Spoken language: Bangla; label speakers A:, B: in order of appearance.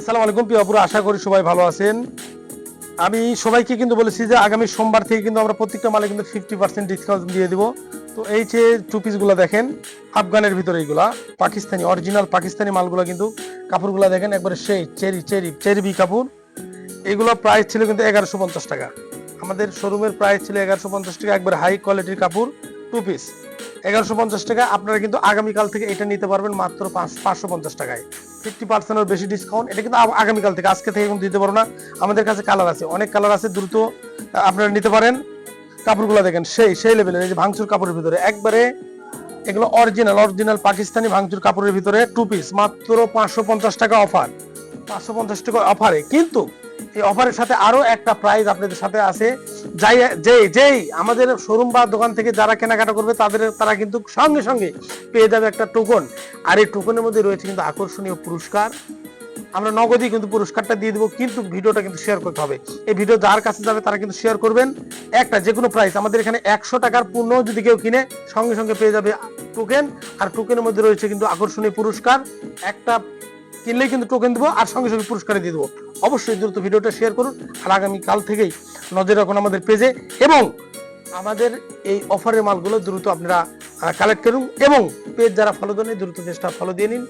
A: আসসালামু আলাইকুম প্রিয় আপুরা, আশা করি সবাই ভালো আছেন। আমি সবাইকে কিন্তু বলেছি যে আগামী সোমবার থেকে কিন্তু আমরা প্রত্যেকটা মালে কিন্তু 50% ডিসকাউন্ট দিয়ে দিব। তো এই যে টু পিসগুলো দেখেন, আফগানের ভিতরে এইগুলা পাকিস্তানি অরিজিনাল পাকিস্তানি মালগুলো, কিন্তু কাপড়গুলো দেখেন একবারে সেই চেরি চেরি চেরি বি কাপড়। এগুলো প্রাইস ছিল কিন্তু 1150 টাকা। আমাদের শোরুমের প্রাইস ছিল 1150 টাকা, একবার হাই কোয়ালিটির কাপড় টু পিস 1150 টাকা। আপনারা কিন্তু আগামীকাল থেকে এটা নিতে পারবেন মাত্র 550 টাকায়, 50%-এর বেশি ডিসকাউন্ট। এটা কিন্তু আগামীকাল থেকে, আজকে থেকে কিন্তু দিতে পারবো না। আমাদের কাছে কালার আছে, অনেক কালার আছে, দ্রুত আপনারা নিতে পারেন। কাপড়গুলো দেখেন সেই সেই লেভেলের, এই যে ভাঙচুর কাপড়ের ভিতরে একবারে এগুলো অরিজিনাল পাকিস্তানি ভাঙচুর কাপড়ের ভিতরে টু পিস মাত্র 550 টাকা অফার, 550 টাকা অফারে। কিন্তু এই অফারের সাথে আরো একটা প্রাইস আপনাদের সাথে আছে। যেই আমাদের শোরুম বা দোকান থেকে যারা কেনাকাটা করবে তারা কিন্তু সঙ্গে সঙ্গে পেয়ে যাবে একটা টোকন। আর এই টোকনের মধ্যে রয়েছে কিন্তু আকর্ষণীয় পুরস্কার। আমরা নগদই কিন্তু পুরস্কারটা দিয়ে দেবো, কিন্তু ভিডিওটা কিন্তু শেয়ার করতে হবে। এই ভিডিও যার কাছে যাবে তারা কিন্তু শেয়ার করবেন। একটা যে কোনো প্রাইস, আমাদের এখানে 100 টাকার পণ্য যদি কেউ কিনে সঙ্গে সঙ্গে পেয়ে যাবে টোকেন। আর টোকেনের মধ্যে রয়েছে কিন্তু আকর্ষণীয় পুরস্কার। একটা কিনলেই কিন্তু টোকেন দেবো আর সঙ্গে সঙ্গে পুরস্কার দিয়ে দেবো। অবশ্যই দ্রুত ভিডিওটা শেয়ার করুন। আর আগামীকাল থেকেই নজর রাখুন আমাদের পেজে, এবং আমাদের এই অফারের মালগুলো দ্রুত আপনারা কালেক্ট করুন। এবং পেজ যারা ফলো দেন দ্রুত পেজটা ফলো দিয়ে নিন।